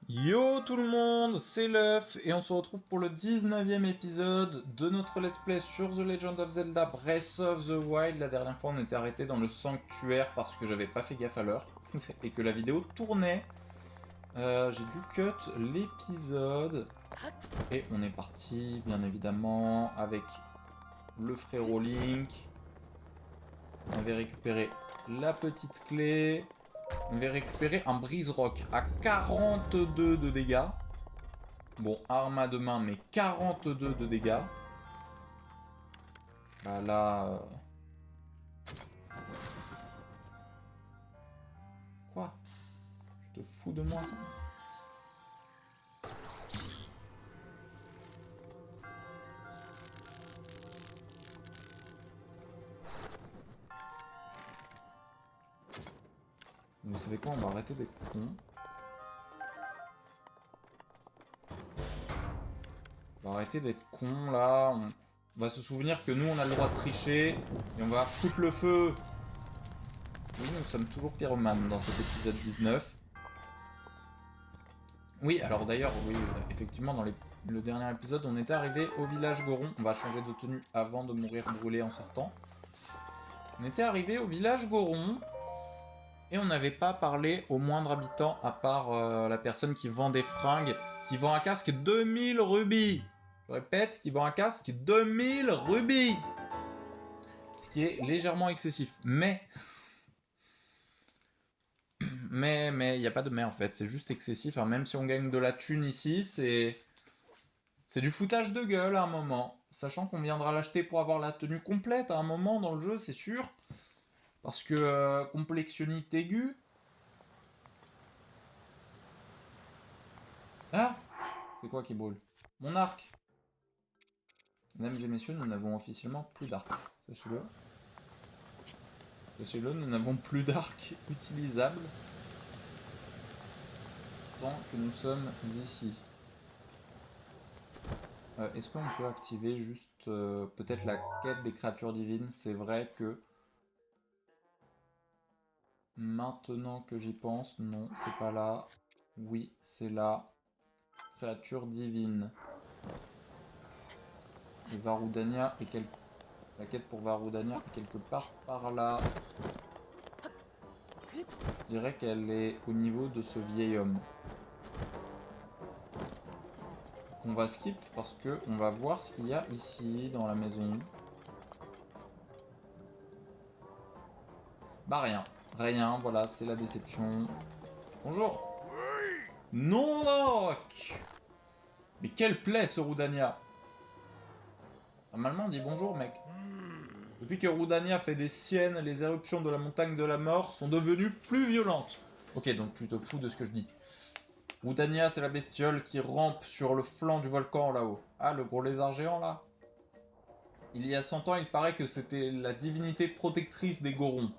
Yo tout le monde, c'est Luff et on se retrouve pour le 19e épisode de notre let's play sur The Legend of Zelda Breath of the Wild. La dernière fois on était arrêté dans le sanctuaire parce que j'avais pas fait gaffe à l'heure et que la vidéo tournait. J'ai dû cut l'épisode et on est parti bien évidemment avec le frérot Link. On avait récupéré la petite clé. On va récupérer un brise-rock à 42 de dégâts. Bon, arme à deux mains, mais 42 de dégâts. Bah là... Quoi? Tu te fous de moi? Vous savez quoi? On va arrêter d'être cons. On va arrêter d'être cons, là. On va se souvenir que nous, on a le droit de tricher. Et on va foutre le feu. Oui, nous sommes toujours pyromanes dans cet épisode 19. Oui, alors d'ailleurs, oui, effectivement, dans le dernier épisode, on était arrivé au village Goron. On va changer de tenue avant de mourir brûlé en sortant. On était arrivé au village Goron. Et on n'avait pas parlé au moindre habitant, à part la personne qui vend des fringues, qui vend un casque 2000 rubis. Je répète, qui vend un casque 2000 rubis. Ce qui est légèrement excessif. Mais il n'y a pas de mais en fait, c'est juste excessif. Même si on gagne de la thune ici, c'est du foutage de gueule à un moment. Sachant qu'on viendra l'acheter pour avoir la tenue complète à un moment dans le jeu, c'est sûr. Parce que complexionnite aiguë. Ah! C'est quoi qui brûle? Mon arc! Mesdames et messieurs, nous n'avons officiellement plus d'arc. Sachez-le. Sachez-le, nous n'avons plus d'arc utilisable. Tant que nous sommes ici. Est-ce qu'on peut activer juste peut-être la quête des créatures divines? C'est vrai que... Maintenant que j'y pense, non, c'est pas là. Oui, c'est là. Créature divine. Et Varudania est quelque... La quête pour Varudania est quelque part par là. Je dirais qu'elle est au niveau de ce vieil homme. On va skip parce que on va voir ce qu'il y a ici dans la maison. Bah rien. Rien, voilà, c'est la déception. Bonjour. Non, Noc. Mais quelle plaie ce Rudania. Normalement on dit bonjour mec. Depuis que Rudania fait des siennes, les éruptions de la montagne de la mort sont devenues plus violentes. Ok, donc tu te fous de ce que je dis. Rudania, c'est la bestiole qui rampe sur le flanc du volcan là-haut. Ah, le gros lézard géant là. Il y a 100 ans, il paraît que c'était la divinité protectrice des Gorons.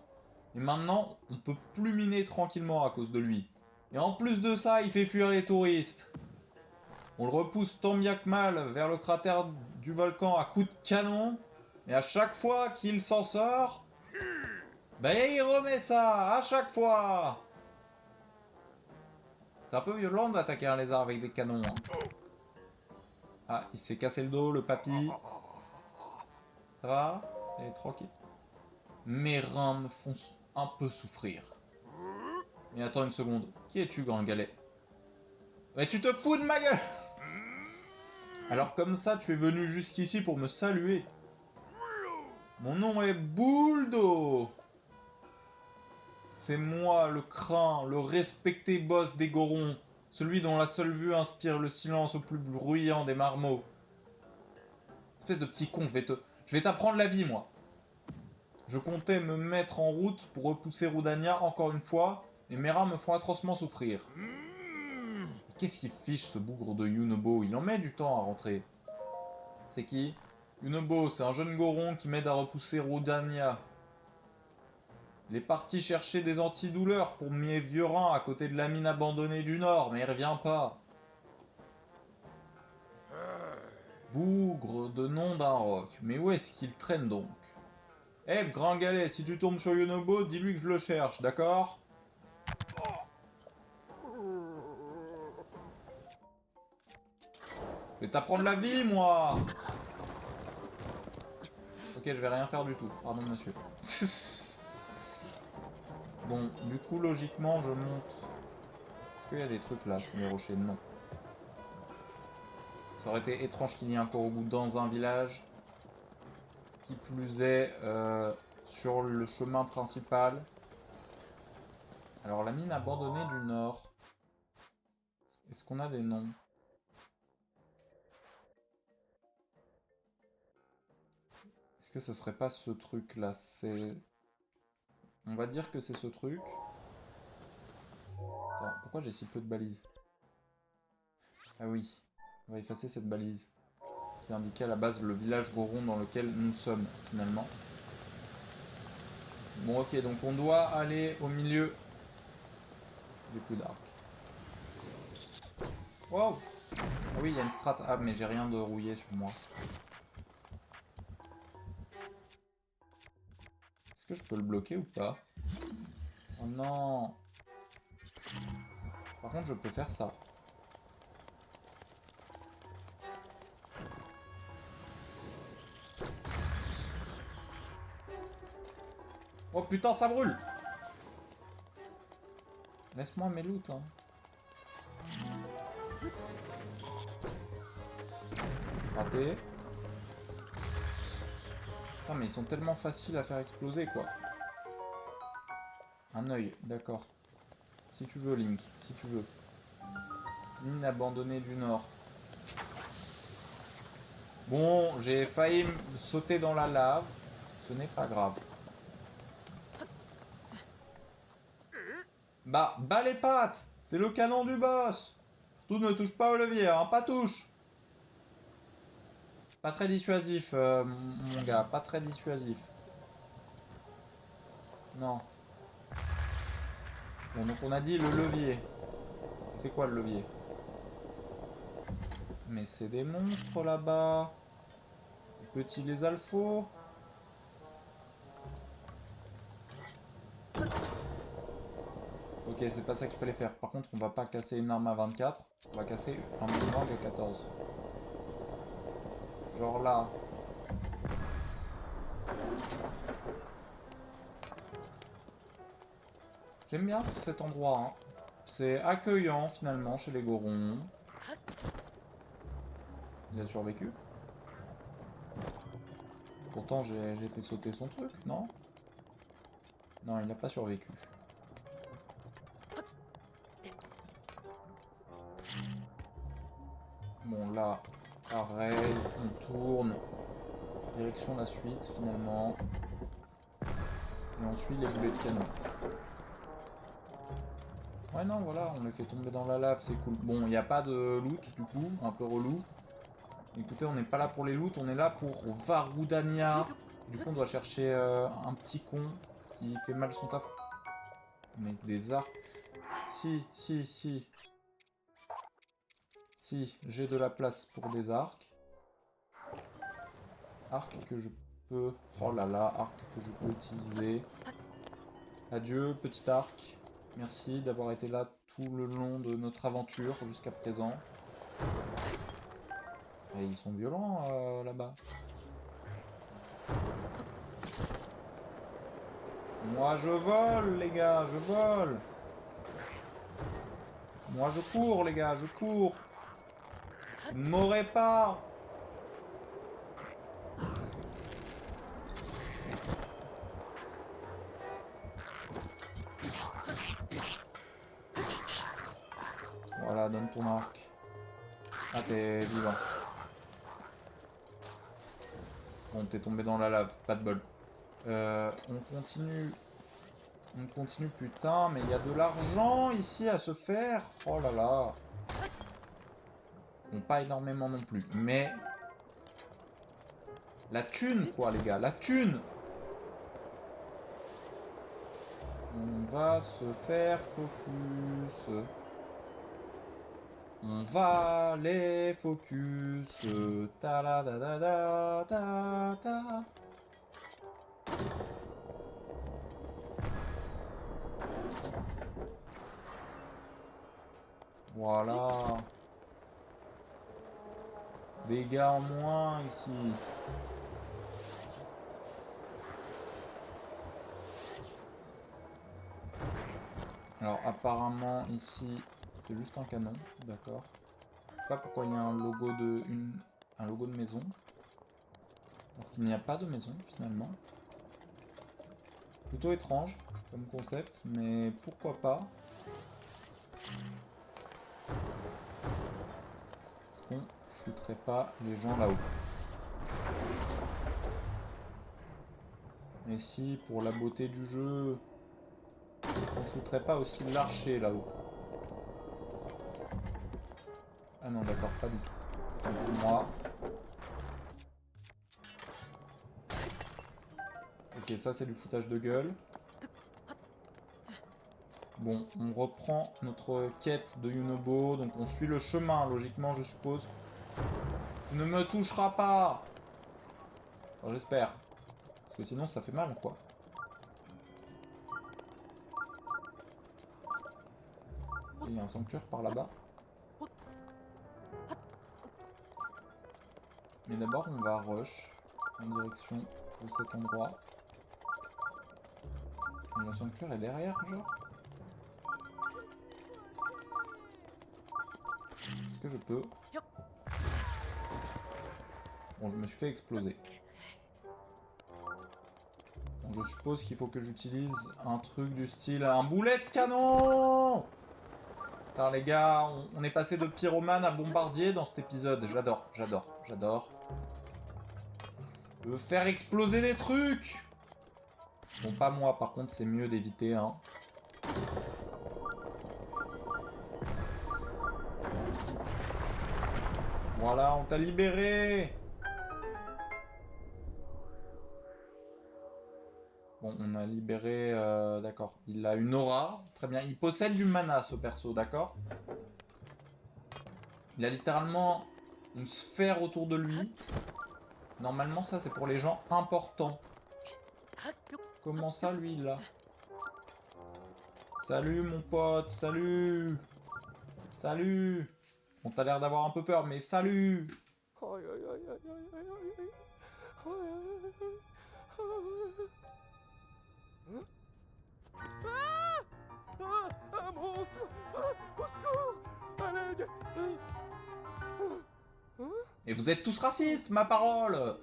Et maintenant, on peut plus miner tranquillement à cause de lui. Et en plus de ça, il fait fuir les touristes. On le repousse tant bien que mal vers le cratère du volcan à coups de canon. Et à chaque fois qu'il s'en sort, ben il remet ça, à chaque fois. C'est un peu violent d'attaquer un lézard avec des canons. Hein. Ah, il s'est cassé le dos, le papy. Ça va? T'es tranquille. Mes reins me font un peu souffrir. Mais attends une seconde. Qui es-tu, grand galet? Mais tu te fous de ma gueule! Alors comme ça, tu es venu jusqu'ici pour me saluer. Mon nom est Bouldo. C'est moi, le crin, le respecté boss des Gorons. Celui dont la seule vue inspire le silence au plus bruyant des marmots. Espèce de petit con, je vais t'apprendre la vie, moi. Je comptais me mettre en route pour repousser Rudania encore une fois, et mes rats me font atrocement souffrir. Qu'est-ce qu'il fiche ce bougre de Yunobo? Il en met du temps à rentrer. C'est qui? Yunobo, c'est un jeune Goron qui m'aide à repousser Rudania. Il est parti chercher des antidouleurs pour mes vieux reins à côté de la mine abandonnée du Nord, mais il revient pas. Bougre de nom d'un roc, mais où est-ce qu'il traîne donc? Eh, grand galet, si tu tombes sur Yunobo, dis-lui que je le cherche, d'accord? Je vais t'apprendre la vie, moi. Ok, je vais rien faire du tout. Pardon, monsieur. Bon, du coup, logiquement, je monte. Est-ce qu'il y a des trucs là, sous les rochers? Non. Ça aurait été étrange qu'il y ait un Korogu dans un village. Qui plus est, sur le chemin principal. Alors, la mine abandonnée du nord. Est-ce qu'on a des noms? Est-ce que ce serait pas ce truc là? C'est... On va dire que c'est ce truc. Attends, pourquoi j'ai si peu de balises? Ah oui, on va effacer cette balise. Qui indiquait à la base le village Goron dans lequel nous sommes, finalement. Bon ok, donc on doit aller au milieu des coups d'arc. Wow! Ah oui, il y a une strat. Ah, mais j'ai rien de rouillé sur moi. Est-ce que je peux le bloquer ou pas? Oh non! Par contre, je peux faire ça. Oh putain, ça brûle! Laisse-moi mes loots, hein. Raté. Putain, mais ils sont tellement faciles à faire exploser, quoi. Un œil, d'accord. Si tu veux, Link, si tu veux. Mine abandonnée du nord. Bon, j'ai failli sauter dans la lave. Ce n'est pas grave. Bah les pattes! C'est le canon du boss! Surtout ne touche pas au levier, hein, pas touche! Pas très dissuasif, mon gars, pas très dissuasif. Non. Bon, donc on a dit le levier. Ça fait quoi le levier? Mais c'est des monstres là-bas. Les petits les alphos. Ok, c'est pas ça qu'il fallait faire. Par contre, on va pas casser une arme à 24. On va casser un boomerang à 14. Genre là. J'aime bien cet endroit. Hein. C'est accueillant finalement chez les Gorons. Il a survécu. Pourtant, j'ai fait sauter son truc, non? Non, il n'a pas survécu. Bon, là, pareil, on tourne. Direction la suite, finalement. Et on suit les boulets de canon. Ouais, non, voilà, on les fait tomber dans la lave, c'est cool. Bon, il n'y a pas de loot, du coup, un peu relou. Écoutez, on n'est pas là pour les loot, on est là pour Varudania. Du coup, on doit chercher un petit con qui fait mal son taf. Mais des arcs. Si. Si, j'ai de la place pour des arcs. Arc que je peux... Oh là là, arc que je peux utiliser. Adieu, petit arc. Merci d'avoir été là tout le long de notre aventure jusqu'à présent. Et ils sont violents là-bas. Moi je vole les gars, je vole. Moi je cours les gars, je cours. Vous ne m'aurez pas. Voilà, donne ton arc. Ah, t'es vivant. Bon, t'es tombé dans la lave, pas de bol. On continue. On continue, putain, mais il y a de l'argent ici à se faire. Oh là là. Bon, pas énormément non plus, mais... La thune, quoi, les gars, la thune. On va se faire focus. On va les focus. Ta la da da da da da. Voilà. Dégâts en moins ici. Alors apparemment ici c'est juste un canon, d'accord. Je sais pas pourquoi il y a un logo de maison. Alors qu'il n'y a pas de maison finalement. Plutôt étrange comme concept, mais pourquoi pas. Est-ce qu'on shooterait pas les gens là-haut? Mais si, pour la beauté du jeu, on shooterait pas aussi l'archer là-haut? Ah non, d'accord, pas du tout. Autant pour moi. Ok, ça c'est du foutage de gueule. Bon, on reprend notre quête de Yunobo, donc on suit le chemin, logiquement, je suppose. Tu ne me toucheras pas! Enfin, j'espère. Parce que sinon, ça fait mal, quoi. Il y a un sanctuaire par là-bas. Mais d'abord, on va rush en direction de cet endroit. Et le sanctuaire est derrière, genre? Est-ce que je peux? Bon, je me suis fait exploser. Bon, je suppose qu'il faut que j'utilise un truc du style... Un boulet de canon! Putain, les gars, on est passé de pyromane à bombardier dans cet épisode. J'adore, j'adore, j'adore. Faire exploser des trucs! Bon, pas moi, par contre, c'est mieux d'éviter, hein. Voilà, on t'a libéré! Bon, on a libéré... d'accord. Il a une aura. Très bien. Il possède du mana, ce perso, d'accord? Il a littéralement une sphère autour de lui. Normalement, ça, c'est pour les gens importants. Comment ça, lui, là? Salut, mon pote. Salut! Salut! On t'a l'air d'avoir un peu peur, mais salut! Un monstre! Au secours! À l'aide! Et vous êtes tous racistes, ma parole!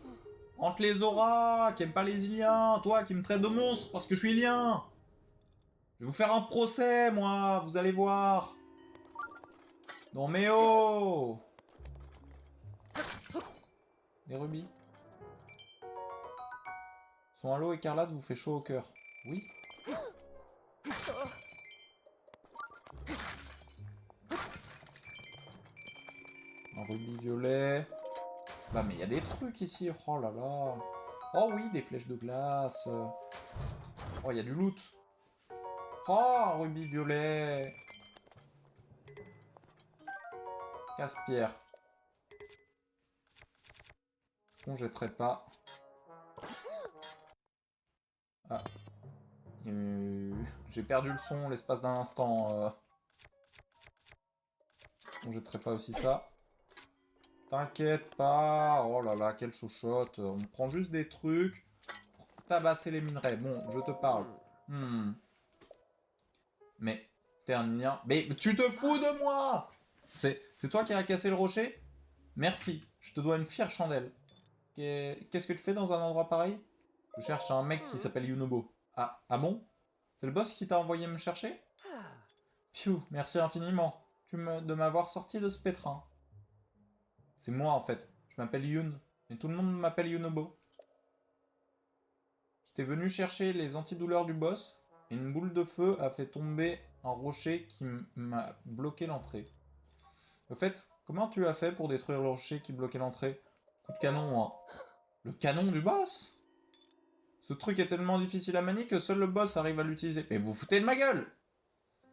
Entre les auras, qui aiment pas les Iliens, toi qui me traites de monstre parce que je suis Ilien! Je vais vous faire un procès, moi, vous allez voir! Non mais oh! Des rubis. Son halo écarlate vous fait chaud au cœur. Oui? Un rubis violet. Bah mais il y a des trucs ici, oh là là. Oh oui, des flèches de glace. Oh, il y a du loot. Oh, un rubis violet. Casse-pierre. Est-ce qu'on jetterait pas? Ah. J'ai perdu le son l'espace d'un instant. On jetterait pas aussi ça. T'inquiète pas. Oh là là, quelle chouchotte. On prend juste des trucs pour tabasser les minerais. Bon, je te parle. Mais, t'es un lien. Mais tu te fous de moi! C'est toi qui as cassé le rocher? Merci, je te dois une fière chandelle. Qu'est-ce que tu fais dans un endroit pareil? Je cherche un mec qui s'appelle Yunobo. Ah bon? C'est le boss qui t'a envoyé me chercher? Pfiou, merci infiniment. De m'avoir sorti de ce pétrin. C'est moi en fait. Je m'appelle Yun. Et tout le monde m'appelle Yunobo. J'étais venu chercher les antidouleurs du boss. Et une boule de feu a fait tomber un rocher qui m'a bloqué l'entrée. Au fait, comment tu as fait pour détruire le rocher qui bloquait l'entrée? Coup de canon, hein. Le canon du boss? Ce truc est tellement difficile à manier que seul le boss arrive à l'utiliser. Mais vous foutez de ma gueule!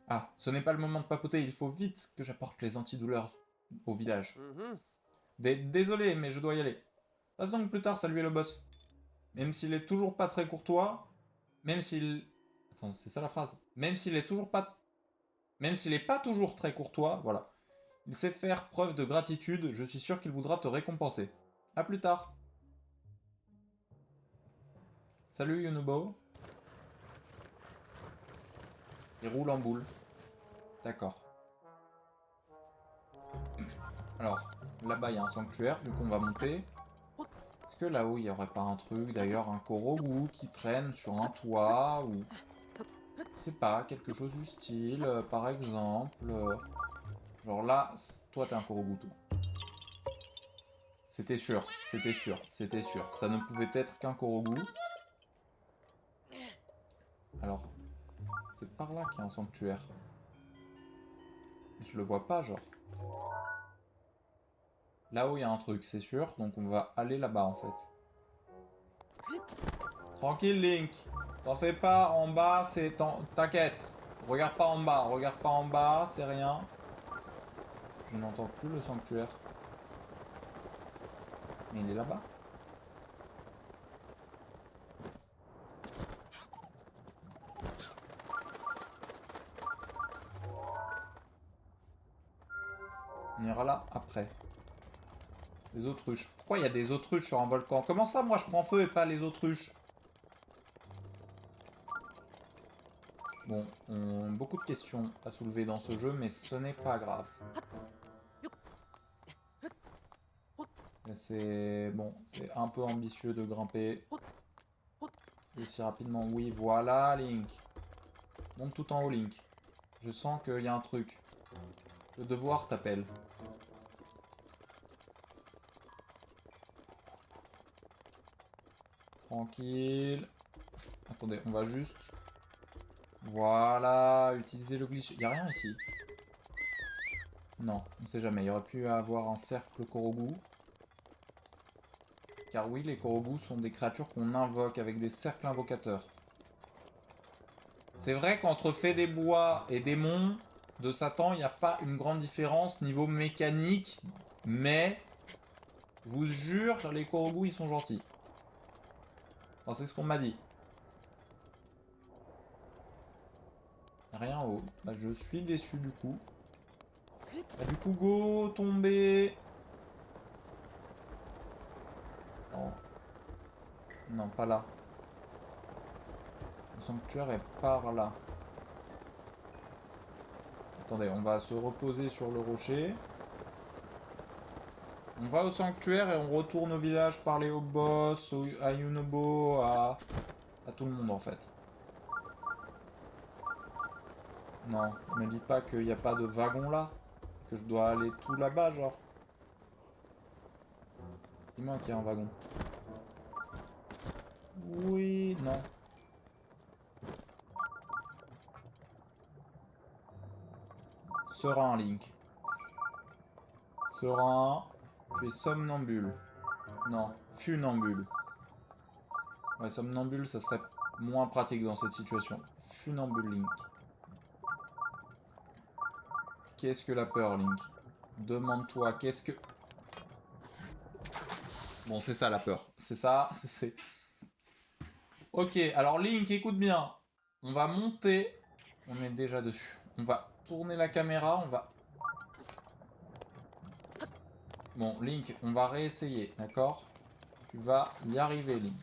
Ah, ce n'est pas le moment de papoter, il faut vite que j'apporte les antidouleurs au village. Désolé, mais je dois y aller. Passe donc plus tard saluer le boss. Même s'il est toujours pas très courtois, même s'il... Attends, c'est ça la phrase. Même s'il est pas toujours très courtois, voilà. Il sait faire preuve de gratitude, je suis sûr qu'il voudra te récompenser. A plus tard. Salut Yunobo. Il roule en boule. D'accord. Alors, là-bas il y a un sanctuaire, du coup on va monter. Est-ce que là-haut il n'y aurait pas un truc, d'ailleurs, un Korogu qui traîne sur un toit, ou... Je sais pas, quelque chose du style, par exemple... genre là, toi t'es un Korogu, toi. C'était sûr, c'était sûr, c'était sûr. Ça ne pouvait être qu'un Korogu. Alors, c'est par là qu'il y a un sanctuaire. Je le vois pas, genre. Là-haut, il y a un truc, c'est sûr. Donc on va aller là-bas, en fait. Tranquille, Link. T'en fais pas, en bas, c'est... T'inquiète. Regarde pas en bas, c'est rien. Je n'entends plus le sanctuaire. Mais il est là-bas. On ira là après. Les autruches. Pourquoi il y a des autruches sur un volcan? Comment ça, moi, je prends feu et pas les autruches? Bon, beaucoup de questions à soulever dans ce jeu, mais ce n'est pas grave. C'est... Bon, c'est un peu ambitieux de grimper aussi rapidement. Oui, voilà, Link. Monte tout en haut, Link. Je sens qu'il y a un truc. Le devoir t'appelle. Tranquille. Attendez, on va juste... Voilà, utiliser le glitch. Y a rien ici. Non, on sait jamais. Il aurait pu avoir un cercle Korogu. Car oui, les Korogu sont des créatures qu'on invoque avec des cercles invocateurs. C'est vrai qu'entre Fée des Bois et Démon de Satan, il n'y a pas une grande différence niveau mécanique. Mais, je vous jure, les Korogu, ils sont gentils. Enfin, c'est ce qu'on m'a dit. Rien en haut. Bah, je suis déçu du coup. Bah, du coup, go, tomber. Non. Non, pas là. Le sanctuaire est par là. Attendez, on va se reposer sur le rocher. On va au sanctuaire et on retourne au village parler au boss, à Yunobo, à tout le monde en fait. Non, ne me dites pas qu'il n'y a pas de wagon là. Que je dois aller tout là-bas, genre. Dis-moi qu'il y a un wagon. Oui, non. Serein, Link. Serein. Tu es somnambule. Non, funambule. Ouais, somnambule, ça serait moins pratique dans cette situation. Funambule, Link. Qu'est-ce que la peur, Link? Demande-toi, qu'est-ce que... Bon, c'est ça la peur. C'est ça, c'est... Ok, alors Link, écoute bien. On va monter. On est déjà dessus. On va tourner la caméra, on va... Bon, Link, on va réessayer, d'accord? Tu vas y arriver, Link.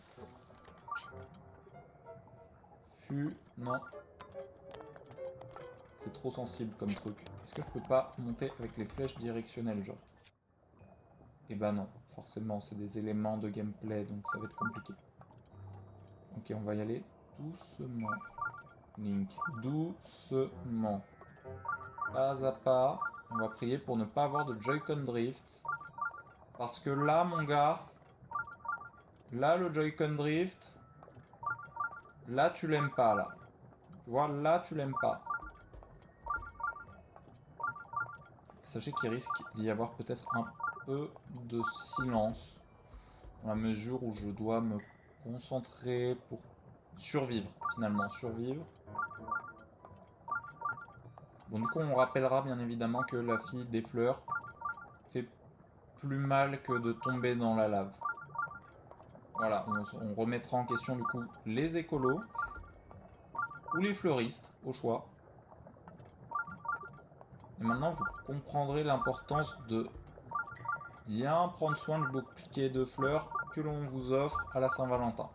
Non. C'est trop sensible comme truc. Est-ce que je peux pas monter avec les flèches directionnelles, genre? Eh ben non, forcément, c'est des éléments de gameplay, donc ça va être compliqué. Ok, on va y aller doucement. Link, doucement. Pas à pas. On va prier pour ne pas avoir de Joy-Con drift. Parce que là, mon gars... Là, le Joy-Con drift... Là, tu l'aimes pas, là. Tu vois, là, tu l'aimes pas. Sachez qu'il risque d'y avoir peut-être un peu de silence. Dans la mesure où je dois me concentrer pour survivre, finalement. Survivre. Bon, du coup, on rappellera bien évidemment que la fille des fleurs fait plus mal que de tomber dans la lave. Voilà, on remettra en question du coup les écolos ou les fleuristes, au choix. Et maintenant, vous comprendrez l'importance de bien prendre soin du bouquet de fleurs que l'on vous offre à la Saint-Valentin.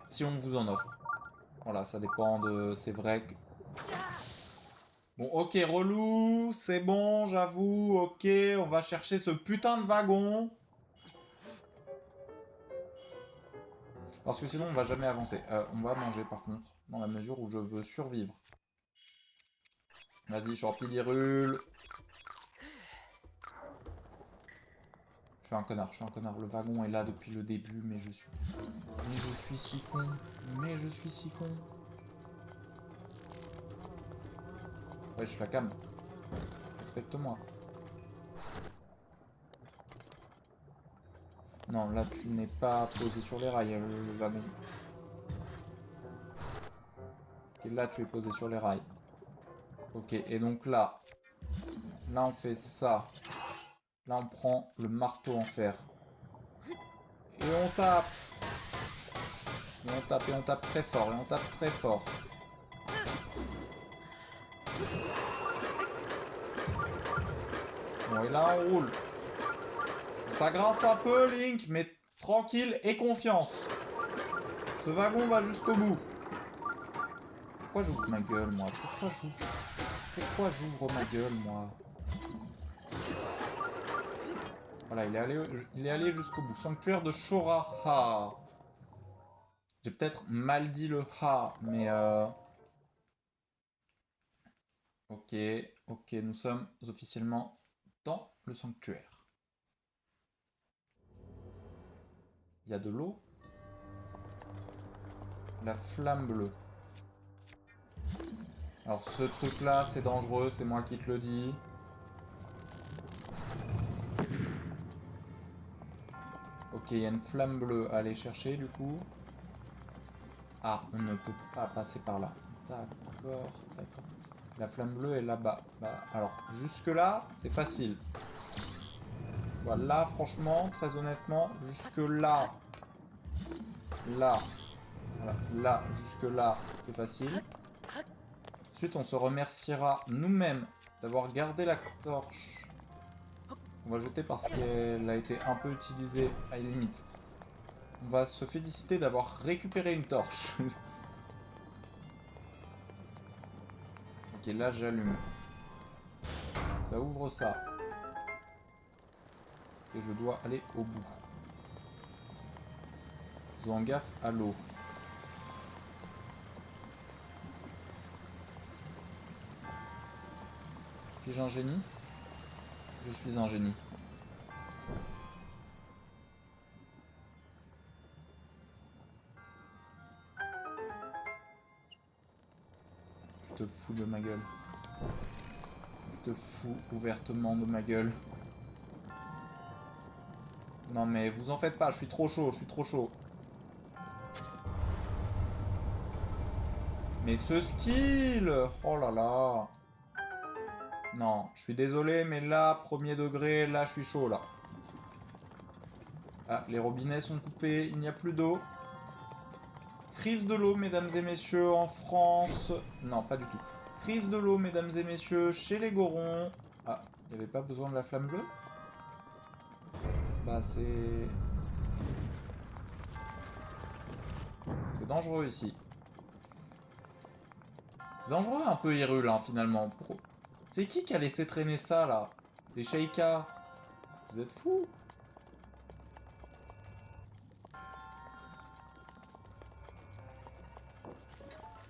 Si on vous en offre. Voilà, ça dépend de... C'est vrai que... Bon, ok, relou, c'est bon, j'avoue, ok, on va chercher ce putain de wagon. Parce que sinon, on va jamais avancer. On va manger, par contre, dans la mesure où je veux survivre. Vas-y, champilirule. Je suis un connard, je suis un connard. Le wagon est là depuis le début, mais je suis... Mais je suis si con. Mais je suis si con. Ouais, je la cam. Respecte-moi. Non, là, tu n'es pas posé sur les rails, le wagon. Ok, là, tu es posé sur les rails. Ok, et donc là... Là, on fait ça. Là, on prend le marteau en fer. Et on tape. Et on tape, et on tape très fort, et on tape très fort. Bon, et là, on roule. Ça grince un peu, Link, mais tranquille et confiance. Ce wagon va jusqu'au bout. Pourquoi j'ouvre ma gueule, moi? Pourquoi j'ouvre ma gueule, moi? Voilà, il est allé jusqu'au bout. Sanctuaire de Shoraha. J'ai peut-être mal dit le ha, mais ok, ok, nous sommes officiellement dans le sanctuaire. Il y a de l'eau. La flamme bleue. Alors ce truc là c'est dangereux, c'est moi qui te le dis. Ok, il y a une flamme bleue à aller chercher du coup. Ah, on ne peut pas passer par là. D'accord, d'accord. La flamme bleue est là-bas. Bah, alors, jusque là, c'est facile. Voilà, franchement, très honnêtement, jusque là. Là. Voilà, là, jusque là, c'est facile. Ensuite, on se remerciera nous-mêmes d'avoir gardé la torche. On va jeter parce qu'elle a été un peu utilisée à la limite. On va se féliciter d'avoir récupéré une torche. Ok, là j'allume. Ça ouvre ça. Et je dois aller au bout. Faisons gaffe à l'eau. Puis-je un génie? Je suis un génie. Tu te fous de ma gueule. Tu te fous ouvertement de ma gueule. Non mais vous en faites pas, je suis trop chaud, je suis trop chaud. Mais ce skill! Oh là là! Non, je suis désolé, mais là, premier degré, là, je suis chaud, là. Ah, les robinets sont coupés, il n'y a plus d'eau. Crise de l'eau, mesdames et messieurs, en France. Non, pas du tout. Crise de l'eau, mesdames et messieurs, chez les Gorons. Ah, il n'y avait pas besoin de la flamme bleue? Bah, c'est... C'est dangereux, ici. C'est dangereux, un peu, Hyrule, hein, finalement. C'est qui a laissé traîner ça, là? Les Sheikah. Vous êtes fous?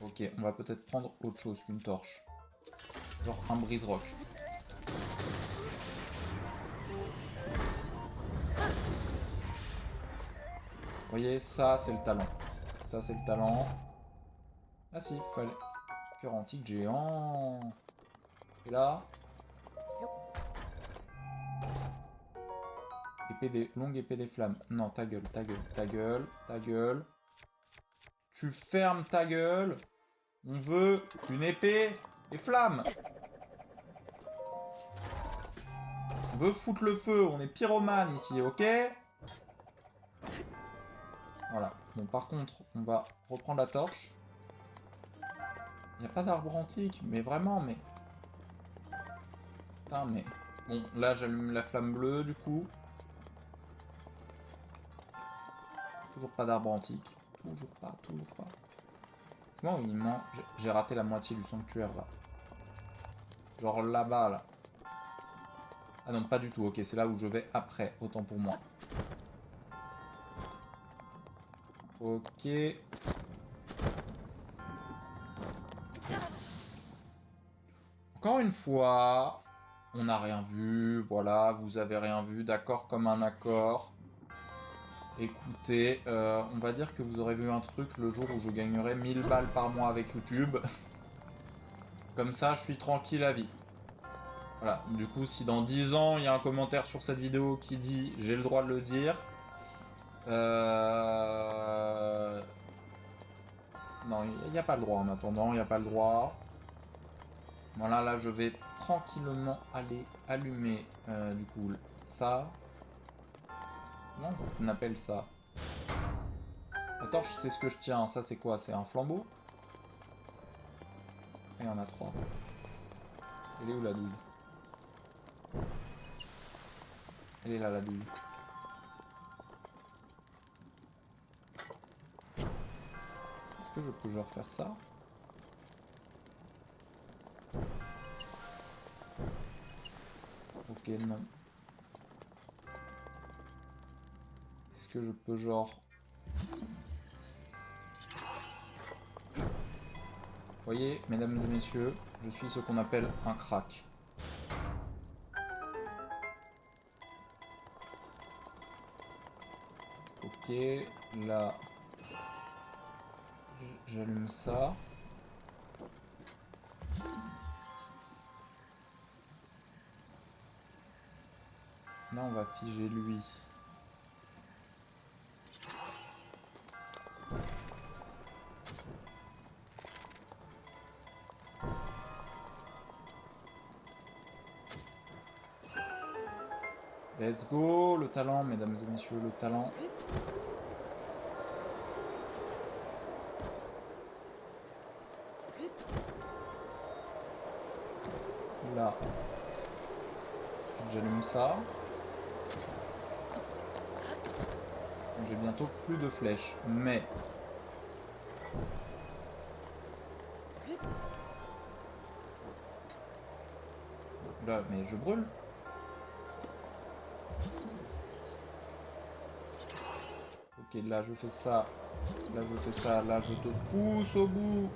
Ok, on va peut-être prendre autre chose qu'une torche. Genre un brise-roc. Vous voyez, ça c'est le talent. Ça c'est le talent. Ah si, fallait... Cœur antique géant. Et là... Longue épée des flammes. Non, ta gueule, ta gueule, ta gueule, ta gueule. Tu fermes ta gueule. On veut une épée et flammes. On veut foutre le feu, on est pyromane ici, ok? Voilà. Bon, par contre, on va reprendre la torche. Il n'y a pas d'arbre antique, mais vraiment, mais... Putain, mais... Bon, là, j'allume la flamme bleue, du coup. Toujours pas d'arbre antique. Toujours pas. C'est moi où il manque... J'ai raté la moitié du sanctuaire, là. Genre là-bas, là. Ah non, pas du tout. Ok, c'est là où je vais après. Autant pour moi. Ok. Encore une fois, on n'a rien vu. Voilà, vous avez rien vu. D'accord comme un accord. Écoutez, on va dire que vous aurez vu un truc le jour où je gagnerai 1000 balles par mois avec YouTube. Comme ça, je suis tranquille à vie. Voilà, du coup, si dans 10 ans, il y a un commentaire sur cette vidéo qui dit « J'ai le droit de le dire », non, il n'y a pas le droit en attendant, il n'y a pas le droit. Voilà, là, je vais tranquillement aller allumer, du coup, ça. Comment on appelle ça? La torche, c'est ce que je tiens. Ça, c'est quoi? C'est un flambeau? Et il y en a 3. Elle est où, la douille? Elle est là, la douille. Est-ce que je peux genre faire ça? Ok, non. Est-ce que je peux genre... Voyez, mesdames et messieurs, je suis ce qu'on appelle un crack. Ok, là... J'allume ça. Là, on va figer lui. Let's go, le talent, mesdames et messieurs, le talent. Là. Ensuite, j'allume ça. J'ai bientôt plus de flèches, mais... Là, mais je brûle. Ok, là je fais ça. Là je fais ça. Là je te pousse au bout.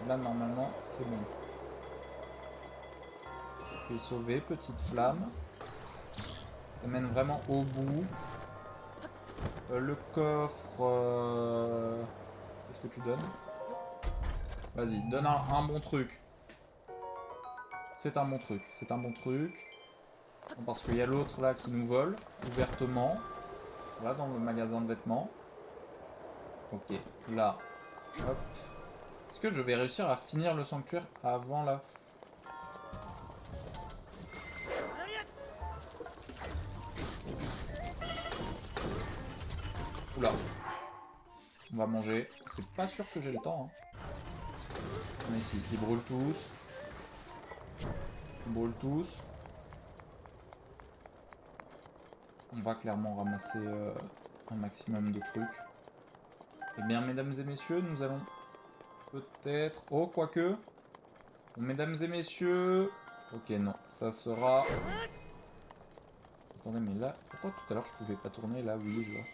Là normalement c'est bon. Je vais sauver, petite flamme. T'amène vraiment au bout. Le coffre... Qu'est-ce que tu donnes? Vas-y, donne un bon truc. C'est un bon truc. C'est un bon truc. Non, parce qu'il y a l'autre là qui nous vole ouvertement. Là dans le magasin de vêtements. Ok, là. Hop. Est-ce que je vais réussir à finir le sanctuaire avant là? Oula. On va manger. C'est pas sûr que j'ai le temps. Hein. Mais si, ils brûlent tous. Ils brûlent tous. On va clairement ramasser un maximum de trucs. Eh bien, mesdames et messieurs, nous allons peut-être... Oh, quoique. Bon, mesdames et messieurs... Ok, non. Ça sera... Attendez, mais là... Pourquoi tout à l'heure je pouvais pas tourner? Là, oui, je vois.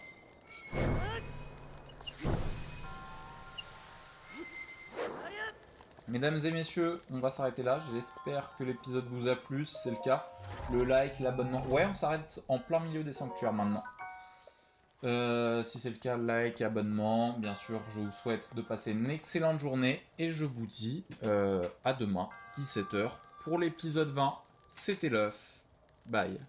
Mesdames et messieurs, on va s'arrêter là. J'espère que l'épisode vous a plu. Si c'est le cas, le like, l'abonnement. Ouais, on s'arrête en plein milieu des sanctuaires maintenant. Si c'est le cas, like, abonnement. Bien sûr, je vous souhaite de passer une excellente journée. Et je vous dis à demain, 17 h, pour l'épisode 20. C'était l'œuf. Bye.